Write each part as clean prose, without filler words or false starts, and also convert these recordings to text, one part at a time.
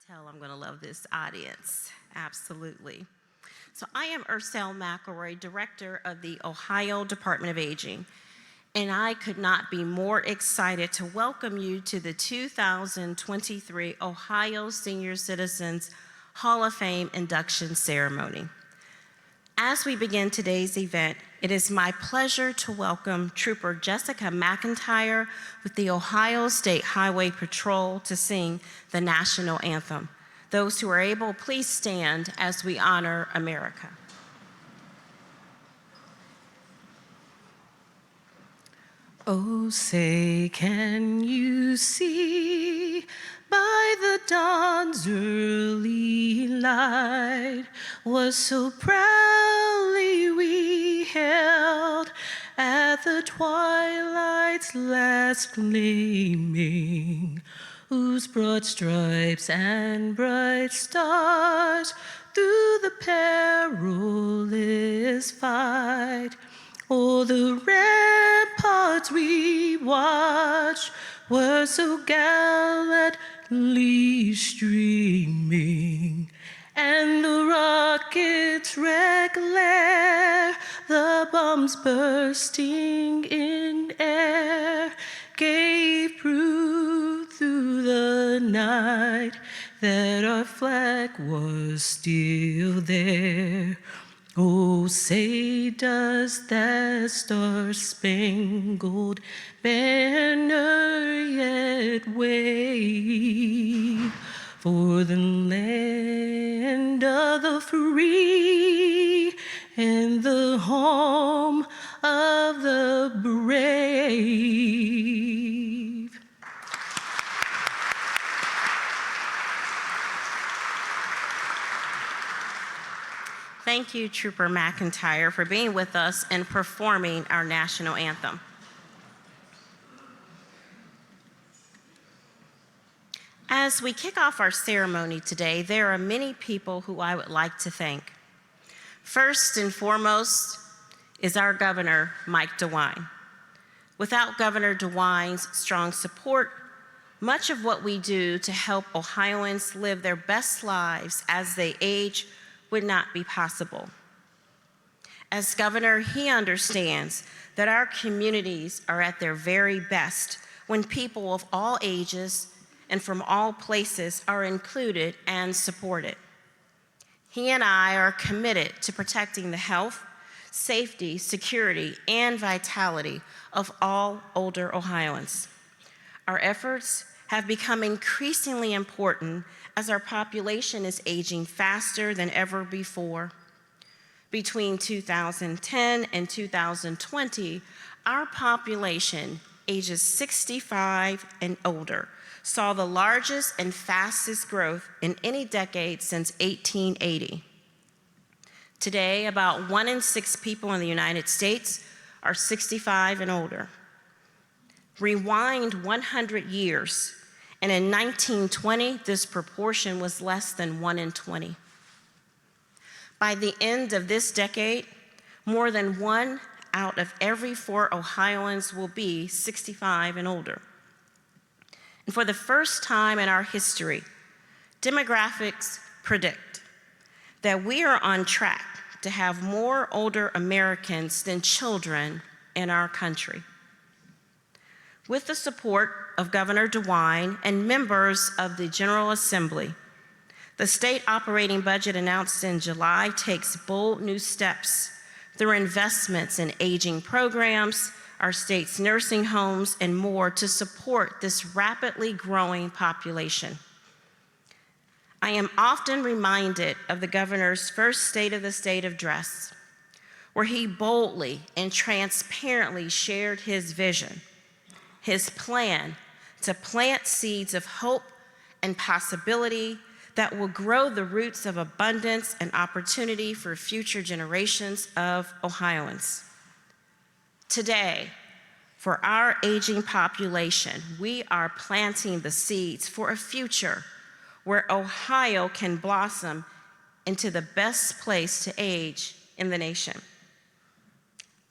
tell I'm going to love this audience. Absolutely. So I am Ursel McElroy, Director of the Ohio Department of Aging, and I could not be more excited to welcome you to the 2023 Ohio Senior Citizens Hall of Fame induction ceremony. As we begin today's event, it is my pleasure to welcome Trooper Jessica McIntyre with the Ohio State Highway Patrol to sing the national anthem. Those who are able, please stand as we honor America. Oh, say, can you see by the dawn's early light was so proudly we hailed at the twilight's last gleaming, whose broad stripes and bright stars through the perilous fight, o'er the ramparts we watched were so gallantly streaming, and the rocket's red glare, the bombs bursting in air, gave proof through the night that our flag was still there. Oh, say, does that star-spangled banner yet wave for the land of the free and the home of the brave? Thank you, Trooper McIntyre, for being with us and performing our national anthem. As we kick off our ceremony today, there are many people who I would like to thank. First and foremost is our Governor, Mike DeWine. Without Governor DeWine's strong support, much of what we do to help Ohioans live their best lives as they age would not be possible. As governor, he understands that our communities are at their very best when people of all ages and from all places are included and supported. He and I are committed to protecting the health, safety, security, and vitality of all older Ohioans. Our efforts have become increasingly important as our population is aging faster than ever before. Between 2010 and 2020, our population, ages 65 and older, saw the largest and fastest growth in any decade since 1880. Today, about 1 in 6 people in the United States are 65 and older. Rewind 100 years, and in 1920, this proportion was less than 1 in 20. By the end of this decade, more than 1 out of every 4 Ohioans will be 65 and older. And for the first time in our history, demographics predict that we are on track to have more older Americans than children in our country. With the support of Governor DeWine and members of the General Assembly, the state operating budget announced in July takes bold new steps through investments in aging programs, our state's nursing homes, and more to support this rapidly growing population. I am often reminded of the governor's first State of the State address, where he boldly and transparently shared his vision, his plan to plant seeds of hope and possibility that will grow the roots of abundance and opportunity for future generations of Ohioans. Today, for our aging population, we are planting the seeds for a future where Ohio can blossom into the best place to age in the nation.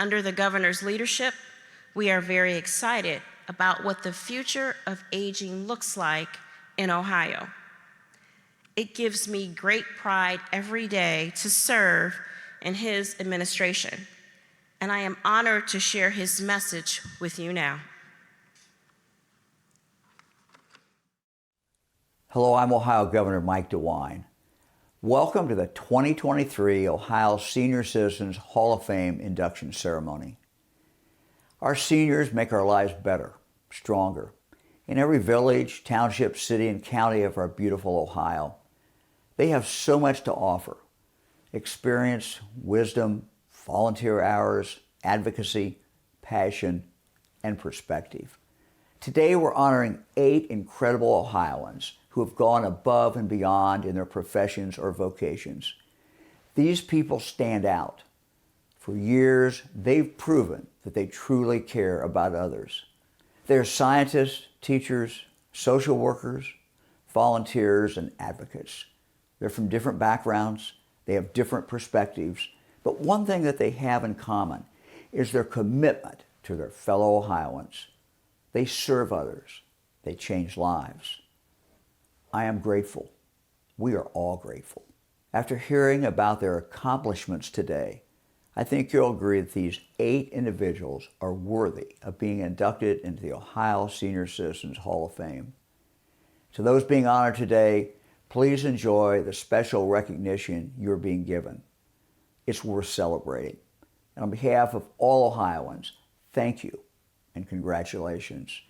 Under the governor's leadership, we are very excited about what the future of aging looks like in Ohio. It gives me great pride every day to serve in his administration, and I am honored to share his message with you now. Hello, I'm Ohio Governor Mike DeWine. Welcome to the 2023 Ohio Senior Citizens Hall of Fame induction ceremony. Our seniors make our lives better, stronger. In every village, township, city, and county of our beautiful Ohio, they have so much to offer: experience, wisdom, volunteer hours, advocacy, passion, and perspective. Today, we're honoring 8 incredible Ohioans who have gone above and beyond in their professions or vocations. These people stand out. For years, they've proven that they truly care about others. They're scientists, teachers, social workers, volunteers, and advocates. They're from different backgrounds, they have different perspectives, but one thing that they have in common is their commitment to their fellow Ohioans. They serve others, they change lives. I am grateful. We are all grateful. After hearing about their accomplishments today, I think you'll agree that these 8 individuals are worthy of being inducted into the Ohio Senior Citizens Hall of Fame. To those being honored today, please enjoy the special recognition you're being given. It's worth celebrating. And on behalf of all Ohioans, thank you and congratulations.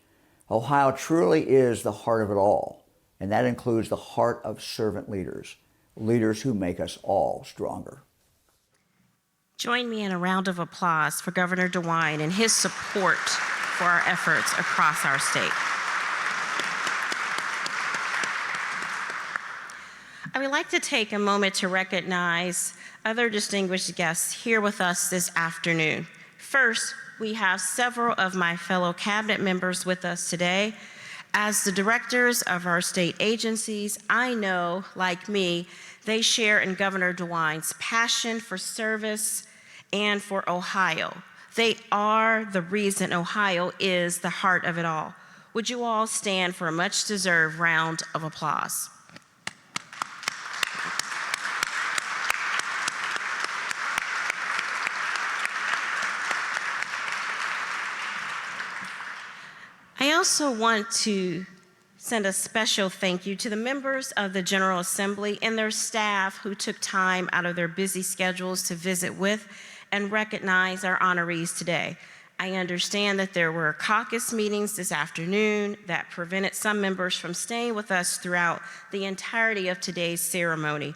Ohio truly is the heart of it all, and that includes the heart of servant leaders, leaders who make us all stronger. Join me in a round of applause for Governor DeWine and his support for our efforts across our state. I would like to take a moment to recognize other distinguished guests here with us this afternoon. First, we have several of my fellow cabinet members with us today. As the directors of our state agencies, I know, like me, they share in Governor DeWine's passion for service and for Ohio. They are the reason Ohio is the heart of it all. Would you all stand for a much-deserved round of applause? I also want to send a special thank you to the members of the General Assembly and their staff who took time out of their busy schedules to visit with and recognize our honorees today. I understand that there were caucus meetings this afternoon that prevented some members from staying with us throughout the entirety of today's ceremony,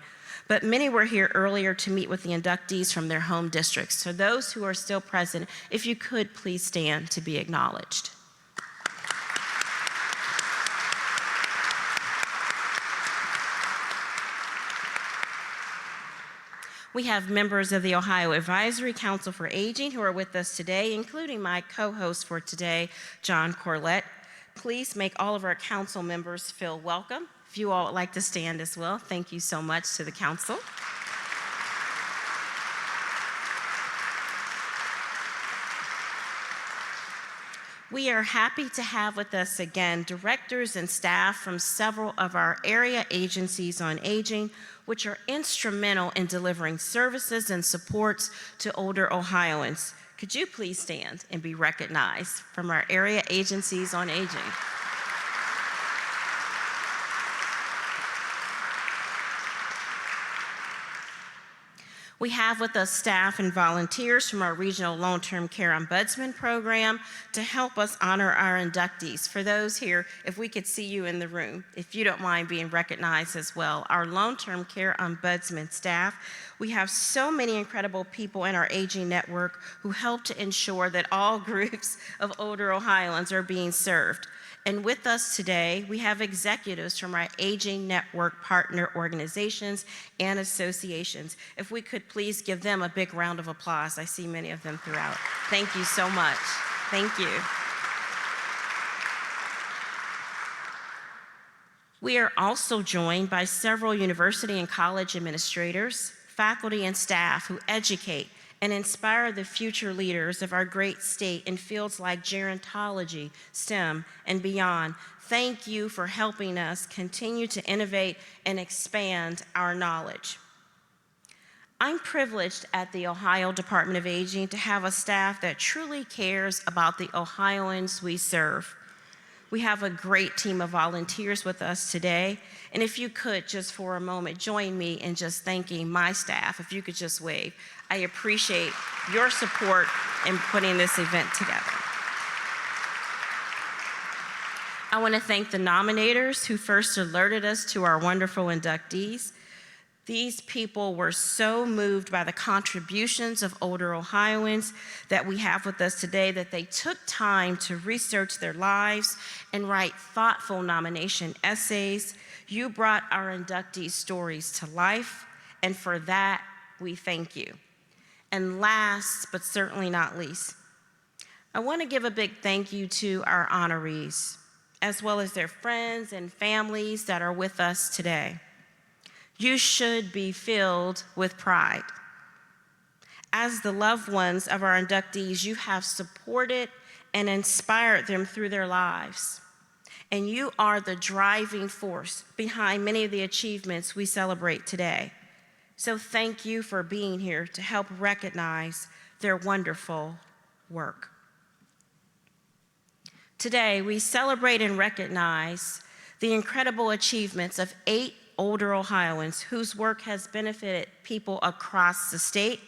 but many were here earlier to meet with the inductees from their home districts. So those who are still present, if you could please stand to be acknowledged. We have members of the Ohio Advisory Council for Aging who are with us today, including my co-host for today, John Corlett. Please make all of our council members feel welcome. If you all would like to stand as well, thank you so much to the council. We are happy to have with us again directors and staff from several of our area agencies on aging, which are instrumental in delivering services and supports to older Ohioans. Could you please stand and be recognized from our area agencies on aging? We have with us staff and volunteers from our Regional Long-Term Care Ombudsman Program to help us honor our inductees. For those here, if we could see you in the room, if you don't mind being recognized as well. Our Long-Term Care Ombudsman staff, we have so many incredible people in our aging network who help to ensure that all groups of older Ohioans are being served. And with us today, we have executives from our Aging Network partner organizations and associations. If we could please give them a big round of applause. I see many of them throughout. Thank you so much. Thank you. We are also joined by several university and college administrators, faculty, and staff who educate and inspire the future leaders of our great state in fields like gerontology, STEM, and beyond. Thank you for helping us continue to innovate and expand our knowledge. I'm privileged at the Ohio Department of Aging to have a staff that truly cares about the Ohioans we serve. We have a great team of volunteers with us today, and if you could just for a moment join me in just thanking my staff, if you could just wave. I appreciate your support in putting this event together. I want to thank the nominators who first alerted us to our wonderful inductees. These people were so moved by the contributions of older Ohioans that we have with us today that they took time to research their lives and write thoughtful nomination essays. You brought our inductee stories to life, and for that, we thank you. And last, but certainly not least, I want to give a big thank you to our honorees, as well as their friends and families that are with us today. You should be filled with pride. As the loved ones of our inductees, you have supported and inspired them through their lives. And you are the driving force behind many of the achievements we celebrate today. So thank you for being here to help recognize their wonderful work. Today, we celebrate and recognize the incredible achievements of 8 older Ohioans whose work has benefited people across the state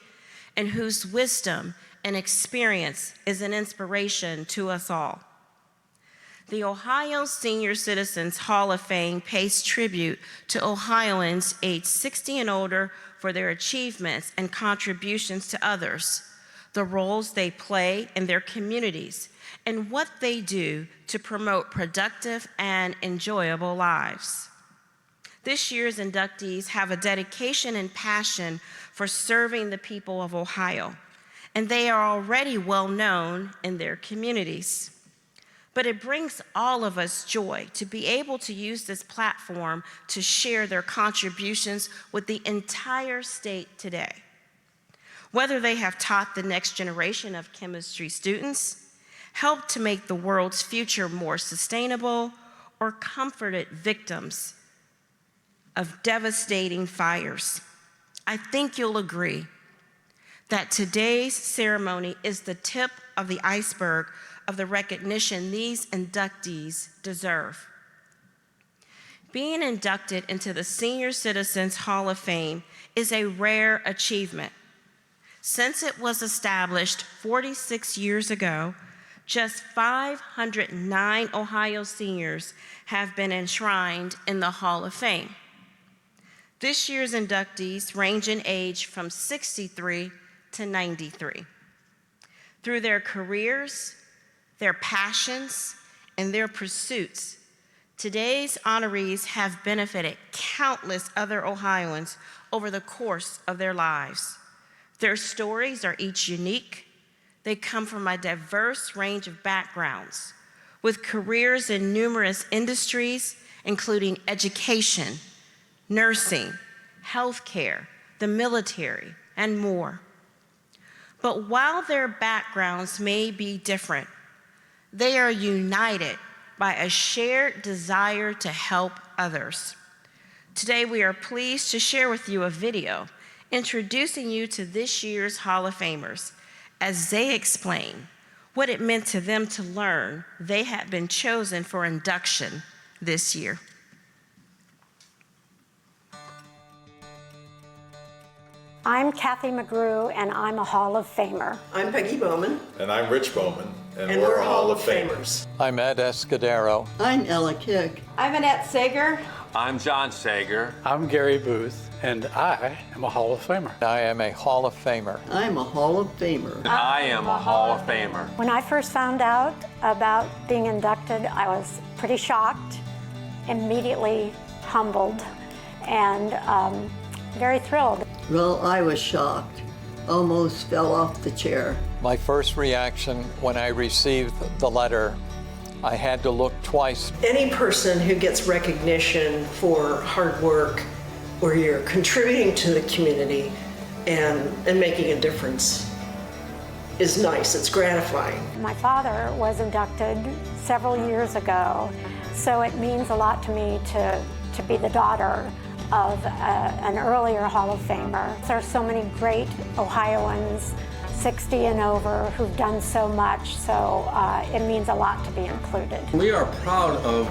and whose wisdom and experience is an inspiration to us all. The Ohio Senior Citizens Hall of Fame pays tribute to Ohioans aged 60 and older for their achievements and contributions to others, the roles they play in their communities, and what they do to promote productive and enjoyable lives. This year's inductees have a dedication and passion for serving the people of Ohio, and they are already well known in their communities. But it brings all of us joy to be able to use this platform to share their contributions with the entire state today. Whether they have taught the next generation of chemistry students, helped to make the world's future more sustainable, or comforted victims of devastating fires, I think you'll agree that today's ceremony is the tip of the iceberg of the recognition these inductees deserve. Being inducted into the Senior Citizens Hall of Fame is a rare achievement. Since it was established 46 years ago, just 509 Ohio seniors have been enshrined in the Hall of Fame. This year's inductees range in age from 63 to 93. Through their careers, their passions, and their pursuits, today's honorees have benefited countless other Ohioans over the course of their lives. Their stories are each unique. They come from a diverse range of backgrounds, with careers in numerous industries, including education, nursing, healthcare, the military, and more. But while their backgrounds may be different, they are united by a shared desire to help others. Today, we are pleased to share with you a video introducing you to this year's Hall of Famers as they explain what it meant to them to learn they had been chosen for induction this year. I'm Kathy McGrew, and I'm a Hall of Famer. I'm Peggy Bowman. And I'm Rich Bowman, and we're we're Hall of Famers. I'm Ed Escudero. I'm Ella Kick. I'm Annette Saeger. I'm John Saeger. I'm Gary Booth, and I am a Hall of Famer. I am a Hall of Famer. I'm a Hall of Famer. And I am a Hall of Famer. When I first found out about being inducted, I was pretty shocked, immediately humbled, and very thrilled. Well, I was shocked. Almost fell off the chair. My first reaction when I received the letter, I had to look twice. Any person who gets recognition for hard work, where you're contributing to the community and making a difference is nice. It's gratifying. My father was inducted several years ago, so it means a lot to me to be the daughter of an earlier Hall of Famer. There are so many great Ohioans, 60 and over, who've done so much, so it means a lot to be included. We are proud of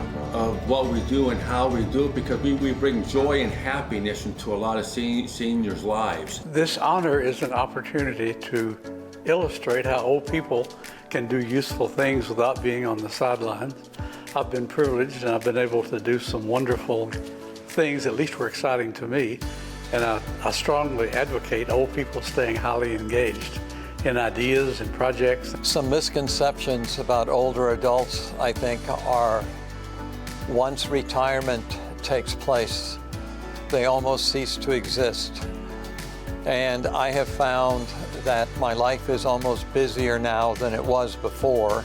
what we do and how we do it because we bring joy and happiness into a lot of seniors' lives. This honor is an opportunity to illustrate how old people can do useful things without being on the sidelines. I've been privileged and I've been able to do some wonderful things, at least were exciting to me, and I strongly advocate old people staying highly engaged in ideas and projects. Some misconceptions about older adults, I think, are once retirement takes place, they almost cease to exist. And I have found that my life is almost busier now than it was before,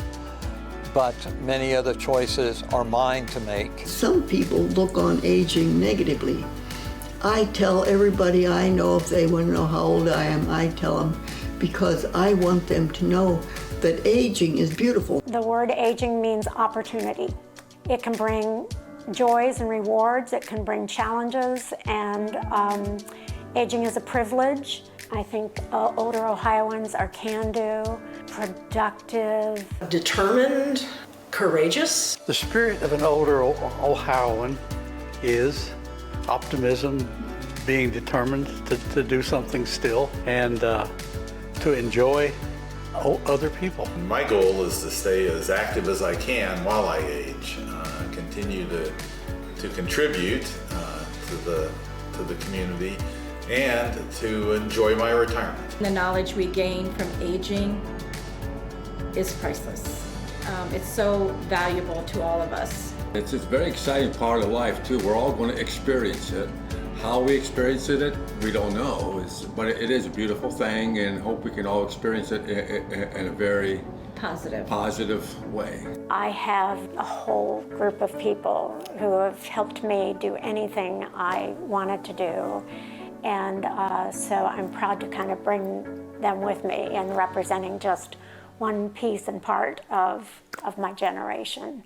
but many of the choices are mine to make. Some people look on aging negatively. I tell everybody I know, if they want to know how old I am, I tell them, because I want them to know that aging is beautiful. The word aging means opportunity. It can bring joys and rewards, it can bring challenges, and aging is a privilege. I think older Ohioans are can-do, productive. Determined, courageous. The spirit of an older Ohioan is optimism, being determined to do something still, and to enjoy other people. My goal is to stay as active as I can while I age, continue to contribute to the community, and to enjoy my retirement. The knowledge we gain from aging is priceless. It's so valuable to all of us. It's a very exciting part of life too. We're all going to experience it. How we experience it, we don't know. But it is a beautiful thing, and hope we can all experience it in a very positive way. I have a whole group of people who have helped me do anything I wanted to do. And so I'm proud to kind of bring them with me in representing just one piece and part of my generation.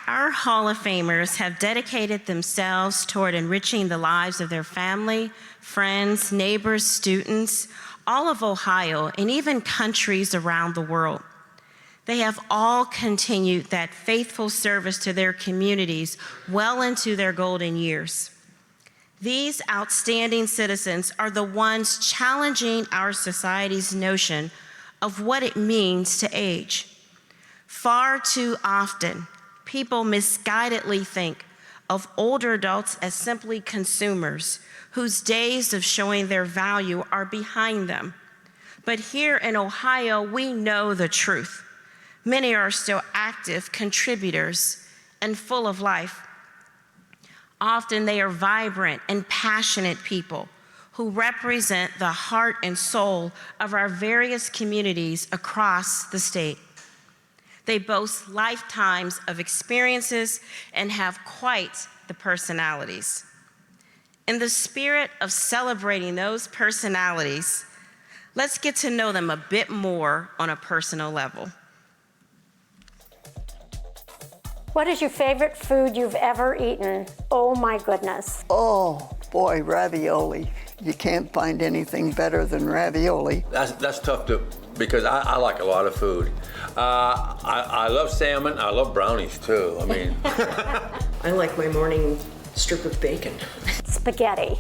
Our Hall of Famers have dedicated themselves toward enriching the lives of their family, friends, neighbors, students, all of Ohio, and even countries around the world. They have all continued that faithful service to their communities well into their golden years. These outstanding citizens are the ones challenging our society's notion of what it means to age. Far too often, people misguidedly think of older adults as simply consumers whose days of showing their value are behind them. But here in Ohio, we know the truth. Many are still active contributors and full of life. Often they are vibrant and passionate people who represent the heart and soul of our various communities across the state. They boast lifetimes of experiences and have quite the personalities. In the spirit of celebrating those personalities, let's get to know them a bit more on a personal level. What is your favorite food you've ever eaten? Oh my goodness. Oh boy, ravioli. You can't find anything better than ravioli. That's tough because I like a lot of food. I love salmon. I love brownies too. I mean, I like my morning strip of bacon. Spaghetti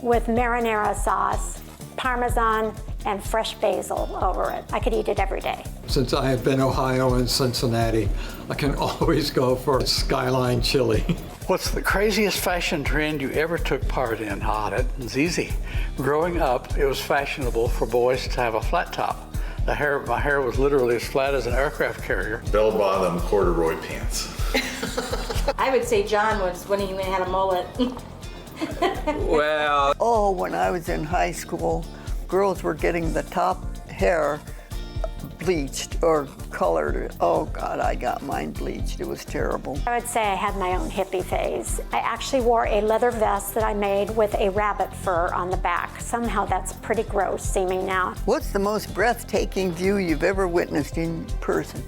with marinara sauce, Parmesan, and fresh basil over it. I could eat it every day. Since I have been Ohio and Cincinnati, I can always go for Skyline chili. What's the craziest fashion trend you ever took part in? It's easy. Growing up, it was fashionable for boys to have a flat top. My hair was literally as flat as an aircraft carrier. Bell-bottom corduroy pants. I would say John was when he had a mullet. well, Oh, when I was in high school, girls were getting the top hair bleached or colored. Oh God, I got mine bleached. It was terrible. I would say I had my own hippie phase. I actually wore a leather vest that I made with a rabbit fur on the back. Somehow that's pretty gross seeming now. What's the most breathtaking view you've ever witnessed in person?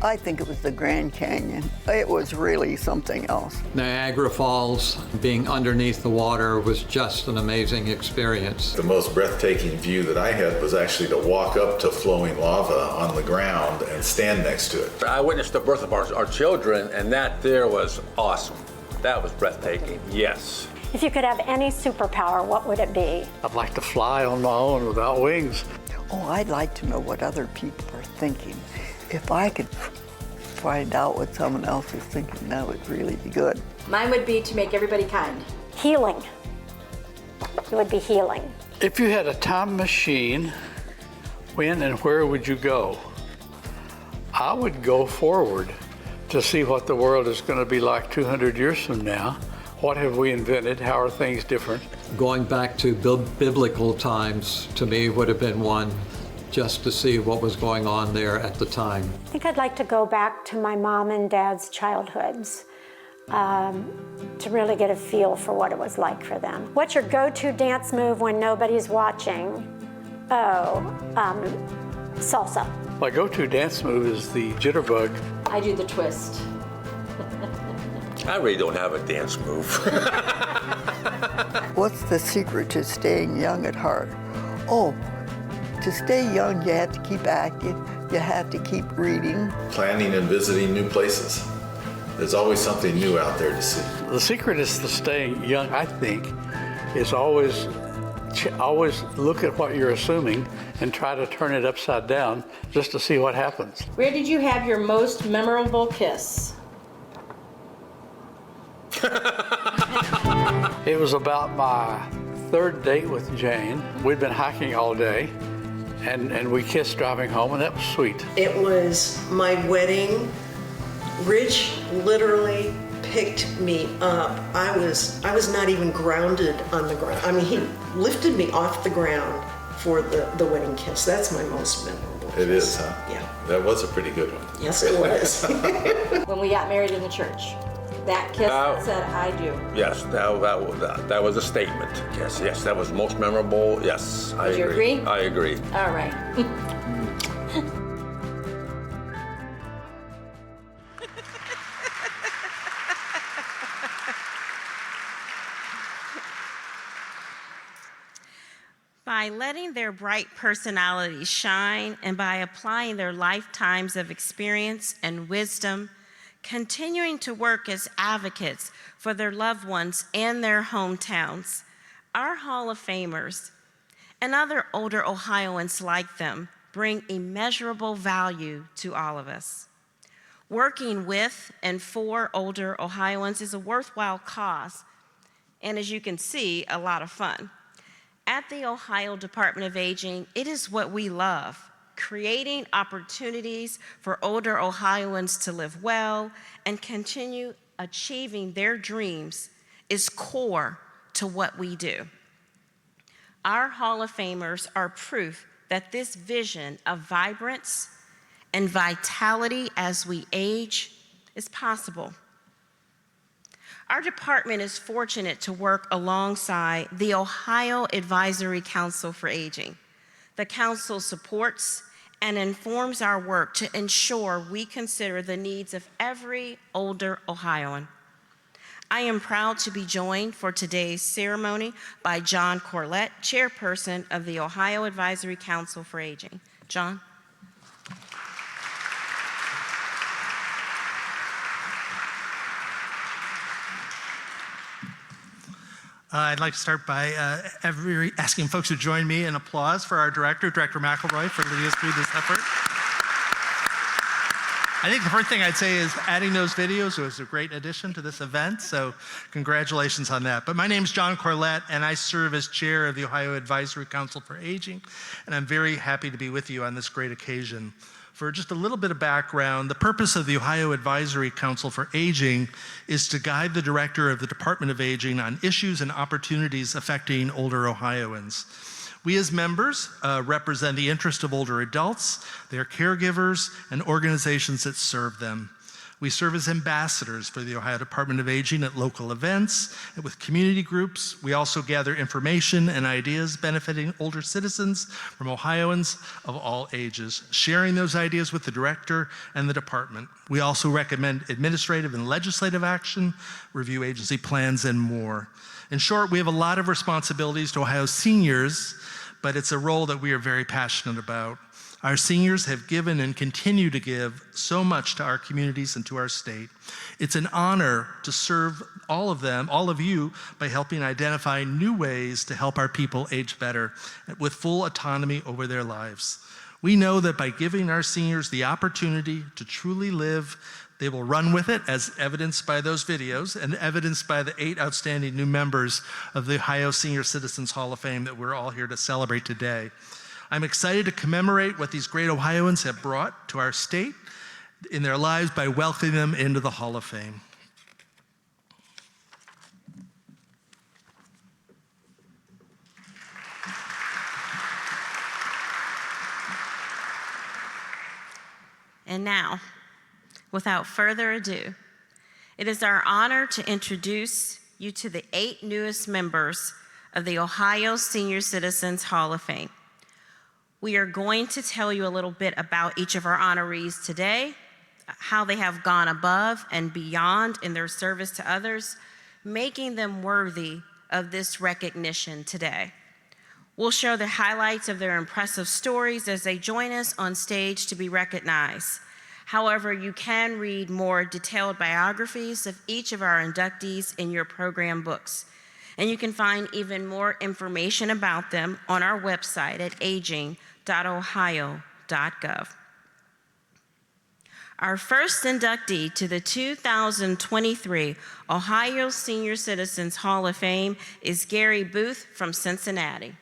I think it was the Grand Canyon. It was really something else. Niagara Falls, being underneath the water, was just an amazing experience. The most breathtaking view that I had was actually to walk up to flowing lava on the ground and stand next to it. I witnessed the birth of our children, and that there was awesome. That was breathtaking, yes. If you could have any superpower, what would it be? I'd like to fly on my own without wings. Oh, I'd like to know what other people are thinking. If I could find out what someone else is thinking, that would really be good. Mine would be to make everybody kind. Healing. It would be healing. If you had a time machine, when and where would you go? I would go forward to see what the world is going to be like 200 years from now. What have we invented? How are things different? Going back to biblical times, to me, would have been one, just to see what was going on there at the time. I think I'd like to go back to my mom and dad's childhoods to really get a feel for what it was like for them. What's your go-to dance move when nobody's watching? Oh, salsa. My go-to dance move is the jitterbug. I do the twist. I really don't have a dance move. What's the secret to staying young at heart? Oh, to stay young, you have to keep active, you have to keep reading. Planning and visiting new places. There's always something new out there to see. The secret is to staying young, I think, is always look at what you're assuming and try to turn it upside down just to see what happens. Where did you have your most memorable kiss? It was about my third date with Jane. We'd been hiking all day, and we kissed driving home, and that was sweet. It was my wedding. Rich literally picked me up. I was not even grounded on the ground. I mean, he lifted me off the ground for the wedding kiss. That's my most memorable kiss. It is, huh? Yeah. That was a pretty good one. Yes, it was. When we got married in the church. That kiss that said, I do. Yes, that was a statement. Yes, that was most memorable. Yes, I agree. Would you agree? I agree. All right. By letting their bright personalities shine and by applying their lifetimes of experience and wisdom, continuing to work as advocates for their loved ones and their hometowns, our Hall of Famers and other older Ohioans like them bring immeasurable value to all of us. Working with and for older Ohioans is a worthwhile cause, and as you can see, a lot of fun. At the Ohio Department of Aging, it is what we love. Creating opportunities for older Ohioans to live well and continue achieving their dreams is core to what we do. Our Hall of Famers are proof that this vision of vibrance and vitality as we age is possible. Our department is fortunate to work alongside the Ohio Advisory Council for Aging. The council supports and informs our work to ensure we consider the needs of every older Ohioan. I am proud to be joined for today's ceremony by John Corlett, chairperson of the Ohio Advisory Council for Aging. John. I'd like to start by asking folks to join me in applause for our director, Director McElroy, for leading us through this effort. I think the first thing I'd say is adding those videos was a great addition to this event, so congratulations on that. But my name is John Corlett, and I serve as chair of the Ohio Advisory Council for Aging, and I'm very happy to be with you on this great occasion. For just a little bit of background, the purpose of the Ohio Advisory Council for Aging is to guide the director of the Department of Aging on issues and opportunities affecting older Ohioans. We as members represent the interest of older adults, their caregivers, and organizations that serve them. We serve as ambassadors for the Ohio Department of Aging at local events and with community groups. We also gather information and ideas benefiting older citizens from Ohioans of all ages, sharing those ideas with the director and the department. We also recommend administrative and legislative action, review agency plans, and more. In short, we have a lot of responsibilities to Ohio seniors, but it's a role that we are very passionate about. Our seniors have given and continue to give so much to our communities and to our state. It's an honor to serve all of them, all of you, by helping identify new ways to help our people age better with full autonomy over their lives. We know that by giving our seniors the opportunity to truly live, they will run with it, as evidenced by those videos and evidenced by the 8 outstanding new members of the Ohio Senior Citizens Hall of Fame that we're all here to celebrate today. I'm excited to commemorate what these great Ohioans have brought to our state in their lives by welcoming them into the Hall of Fame. And now, without further ado, it is our honor to introduce you to the 8 newest members of the Ohio Senior Citizens Hall of Fame. We are going to tell you a little bit about each of our honorees today, how they have gone above and beyond in their service to others, making them worthy of this recognition today. We'll show the highlights of their impressive stories as they join us on stage to be recognized. However, you can read more detailed biographies of each of our inductees in your program books. And you can find even more information about them on our website at aging.ohio.gov. Our first inductee to the 2023 Ohio Senior Citizens Hall of Fame is Gary Booth from Cincinnati.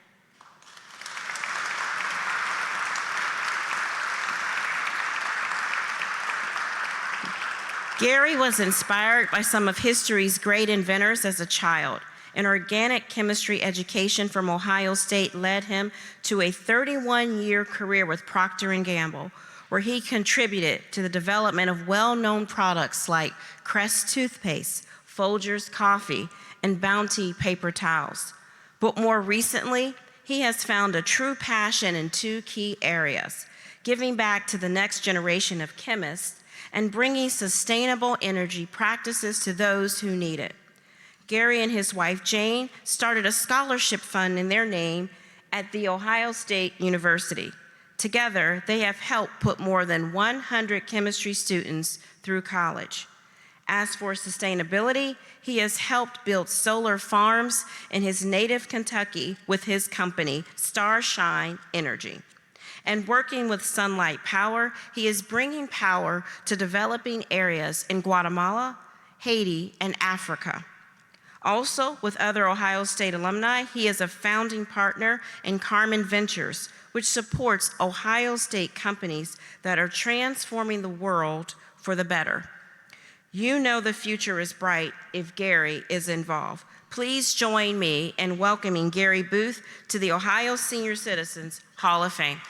Gary was inspired by some of history's great inventors as a child. An organic chemistry education from Ohio State led him to a 31-year career with Procter & Gamble, where he contributed to the development of well-known products like Crest toothpaste, Folgers coffee, and Bounty paper towels. But more recently, he has found a true passion in 2 key areas: giving back to the next generation of chemists and bringing sustainable energy practices to those who need it. Gary and his wife, Jane, started a scholarship fund in their name at The Ohio State University. Together, they have helped put more than 100 chemistry students through college. As for sustainability, he has helped build solar farms in his native Kentucky with his company, Starshine Energy. And working with Sunlight Power, he is bringing power to developing areas in Guatemala, Haiti, and Africa. Also, with other Ohio State alumni, he is a founding partner in Carmen Ventures, which supports Ohio State companies that are transforming the world for the better. You know the future is bright if Gary is involved. Please join me in welcoming Gary Booth to the Ohio Senior Citizens Hall of Fame.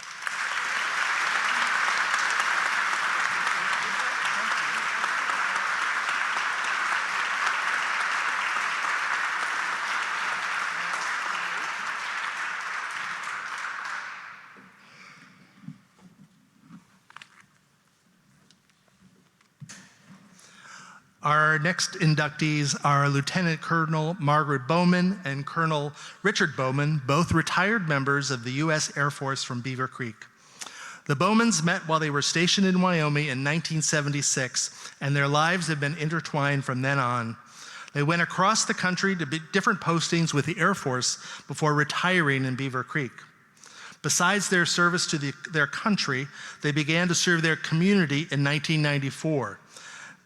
Our next inductees are Lieutenant Colonel Margaret Bowman and Colonel Richard Bowman, both retired members of the U.S. Air Force from Beavercreek. The Bowmans met while they were stationed in Wyoming in 1976, and their lives have been intertwined from then on. They went across the country to different postings with the Air Force before retiring in Beavercreek. Besides their service to their country, they began to serve their community in 1994.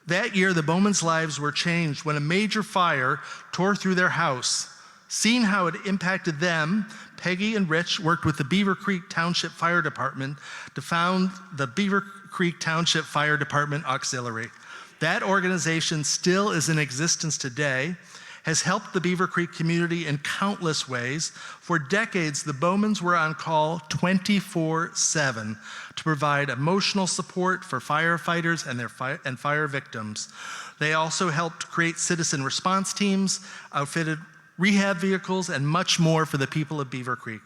That year, the Bowmans' lives were changed when a major fire tore through their house. Seeing how it impacted them, Peggy and Rich worked with the Beavercreek Township Fire Department to found the Beavercreek Township Fire Department Auxiliary. That organization still is in existence today, has helped the Beavercreek community in countless ways. For decades, the Bowmans were on call 24/7 to provide emotional support for firefighters and fire victims. They also helped create citizen response teams, outfitted rehab vehicles, and much more for the people of Beavercreek.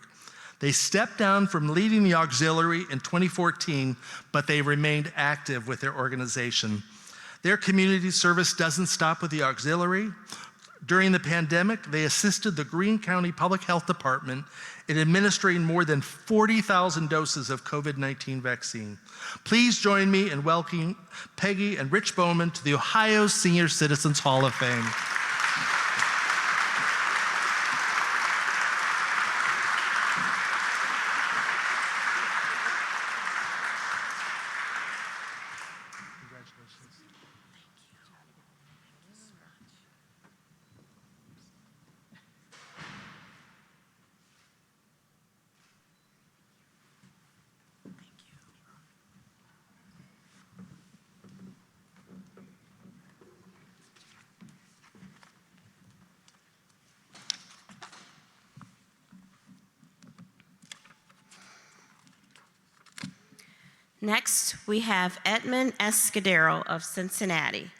They stepped down from leading the auxiliary in 2014, but they remained active with their organization. Their community service doesn't stop with the auxiliary. During the pandemic, they assisted the Greene County Public Health Department in administering more than 40,000 doses of COVID-19 vaccine. Please join me in welcoming Peggy and Rich Bowman to the Ohio Senior Citizens Hall of Fame. Next, we have Edmund Escudero of Cincinnati.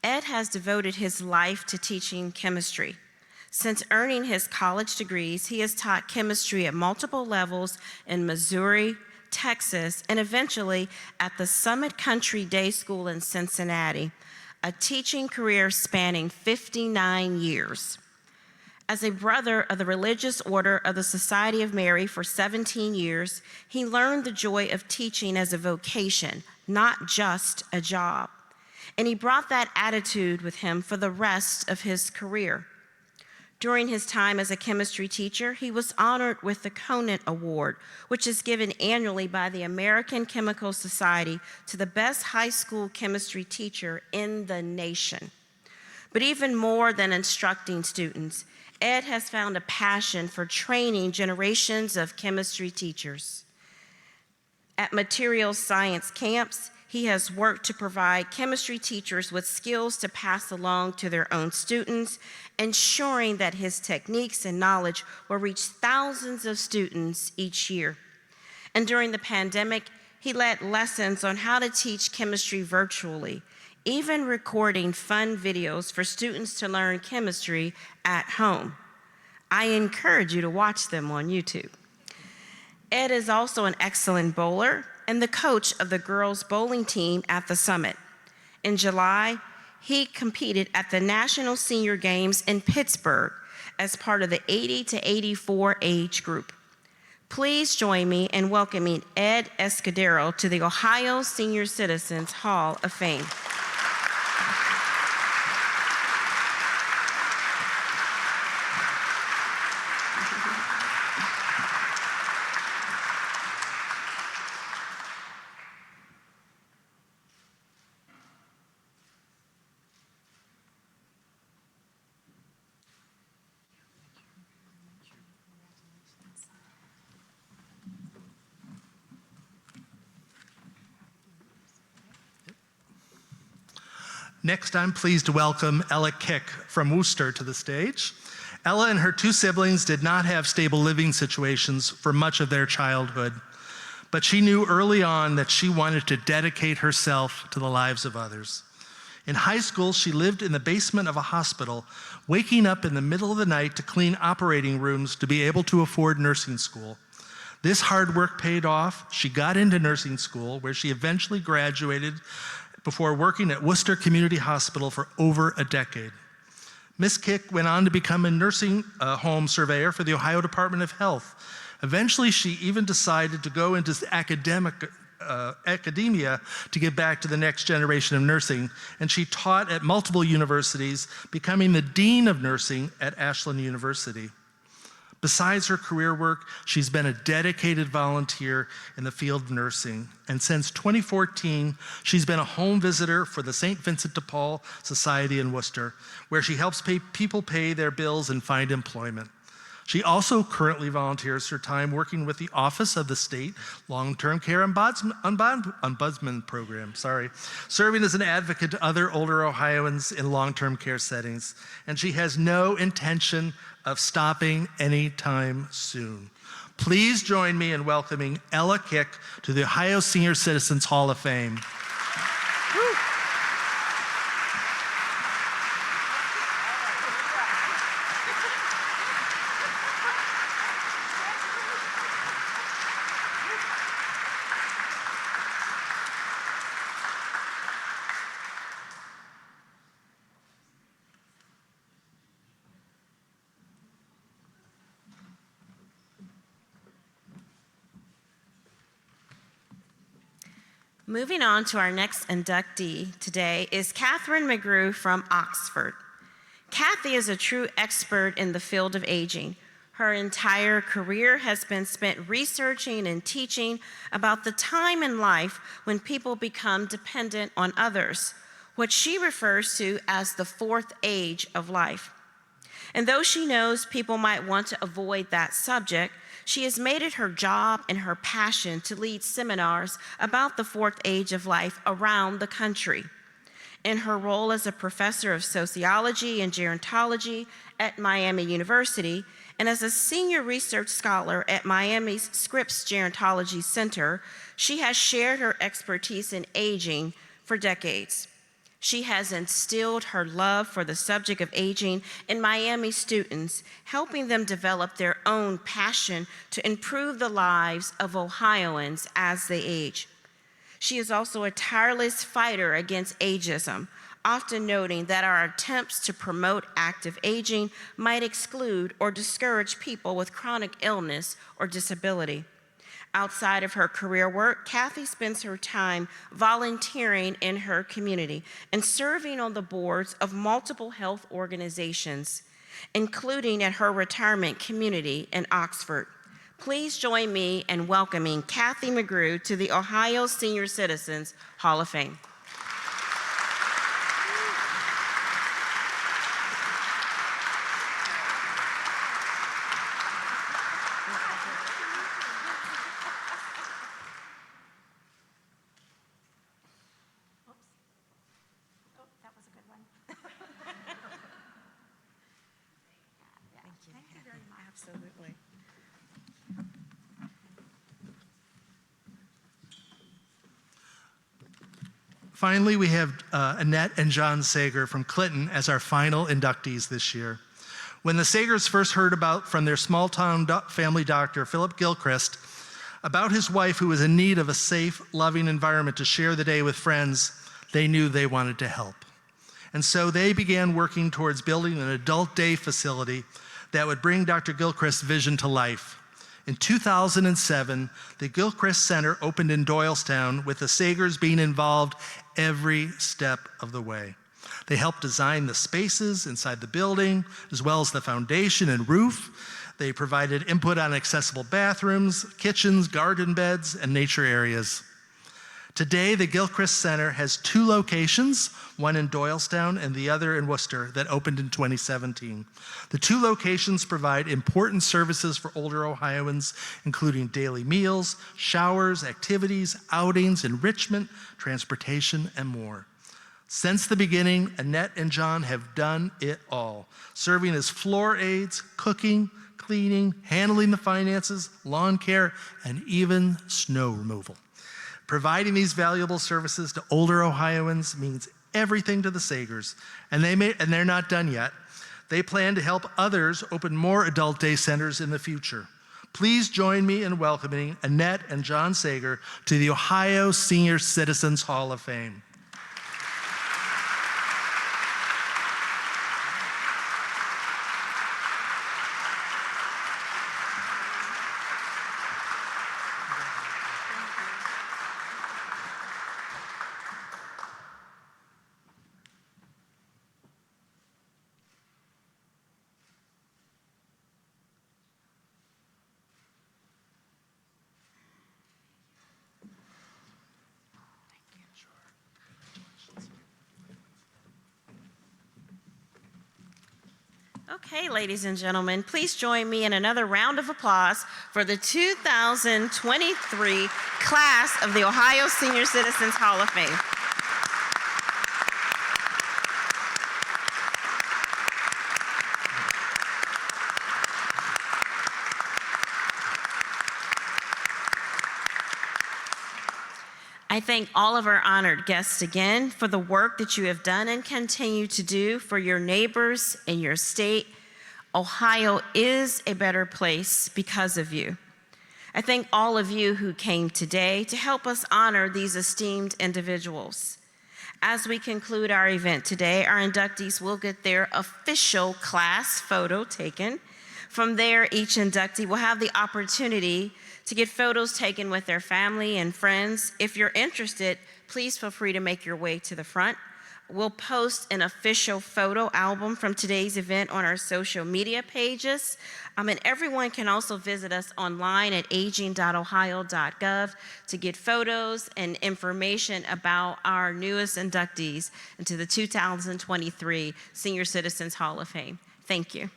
Ed has devoted his life to teaching chemistry. Since earning his college degrees, he has taught chemistry at multiple levels in Missouri, Texas, and eventually at the Summit Country Day School in Cincinnati, a teaching career spanning 59 years. As a brother of the Religious Order of the Society of Mary for 17 years, he learned the joy of teaching as a vocation, not just a job. And he brought that attitude with him for the rest of his career. During his time as a chemistry teacher, he was honored with the Conant Award, which is given annually by the American Chemical Society to the best high school chemistry teacher in the nation. But even more than instructing students, Ed has found a passion for training generations of chemistry teachers. At materials science camps, he has worked to provide chemistry teachers with skills to pass along to their own students, ensuring that his techniques and knowledge will reach thousands of students each year. And during the pandemic, he led lessons on how to teach chemistry virtually, even recording fun videos for students to learn chemistry at home. I encourage you to watch them on YouTube. Ed is also an excellent bowler and the coach of the girls' bowling team at the Summit. In July, he competed at the National Senior Games in Pittsburgh as part of the 80 to 84 age group. Please join me in welcoming Ed Escudero to the Ohio Senior Citizens Hall of Fame. Next, I'm pleased to welcome Ella Kick from Wooster to the stage. Ella and her two siblings did not have stable living situations for much of their childhood, but she knew early on that she wanted to dedicate herself to the lives of others. In high school, she lived in the basement of a hospital, waking up in the middle of the night to clean operating rooms to be able to afford nursing school. This hard work paid off. She got into nursing school, where she eventually graduated before working at Wooster Community Hospital for over a decade. Ms. Kick went on to become a nursing home surveyor for the Ohio Department of Health. Eventually, she even decided to go into academia to give back to the next generation of nursing, and she taught at multiple universities, becoming the Dean of Nursing at Ashland University. Besides her career work, she's been a dedicated volunteer in the field of nursing. And since 2014, she's been a home visitor for the St. Vincent de Paul Society in Worcester, where she helps people pay their bills and find employment. She also currently volunteers her time working with the Office of the State Long-Term Care Ombudsman Program, serving as an advocate to other older Ohioans in long-term care settings. And she has no intention of stopping anytime soon. Please join me in welcoming Ella Kick to the Ohio Senior Citizens Hall of Fame. Woo. Moving on to our next inductee today is Kathryn McGrew from Oxford. Kathy is a true expert in the field of aging. Her entire career has been spent researching and teaching about the time in life when people become dependent on others, what she refers to as the fourth age of life. And though she knows people might want to avoid that subject, she has made it her job and her passion to lead seminars about the fourth age of life around the country. In her role as a professor of sociology and gerontology at Miami University, and as a senior research scholar at Miami's Scripps Gerontology Center, she has shared her expertise in aging for decades. She has instilled her love for the subject of aging in Miami students, helping them develop their own passion to improve the lives of Ohioans as they age. She is also a tireless fighter against ageism, often noting that our attempts to promote active aging might exclude or discourage people with chronic illness or disability. Outside of her career work, Kathy spends her time volunteering in her community and serving on the boards of multiple health organizations, including at her retirement community in Oxford. Please join me in welcoming Kathy McGrew to the Ohio Senior Citizens Hall of Fame. Absolutely. Finally, we have Annette and John Saeger from Clinton as our final inductees this year. When the Saegers first heard from their small-town family doctor, Philip Gilchrist, about his wife who was in need of a safe, loving environment to share the day with friends, they knew they wanted to help. And so they began working towards building an adult day facility that would bring Dr. Gilchrist's vision to life. In 2007, the Gilchrist Center opened in Doylestown, with the Saegers being involved every step of the way. They helped design the spaces inside the building, as well as the foundation and roof. They provided input on accessible bathrooms, kitchens, garden beds, and nature areas. Today, the Gilchrist Center has 2 locations, one in Doylestown and the other in Wooster, that opened in 2017. The 2 locations provide important services for older Ohioans, including daily meals, showers, activities, outings, enrichment, transportation, and more. Since the beginning, Annette and John have done it all, serving as floor aides, cooking, cleaning, handling the finances, lawn care, and even snow removal. Providing these valuable services to older Ohioans means everything to the Saegers, and they're not done yet. They plan to help others open more adult day centers in the future. Please join me in welcoming Annette and John Saeger to the Ohio Senior Citizens Hall of Fame. Okay, ladies and gentlemen, please join me in another round of applause for the 2023 class of the Ohio Senior Citizens Hall of Fame. I thank all of our honored guests again for the work that you have done and continue to do for your neighbors and your state. Ohio is a better place because of you. I thank all of you who came today to help us honor these esteemed individuals. As we conclude our event today, our inductees will get their official class photo taken. From there, each inductee will have the opportunity to get photos taken with their family and friends. If you're interested, please feel free to make your way to the front. We'll post an official photo album from today's event on our social media pages. And everyone can also visit us online at aging.ohio.gov to get photos and information about our newest inductees into the 2023 Senior Citizens Hall of Fame. Thank you.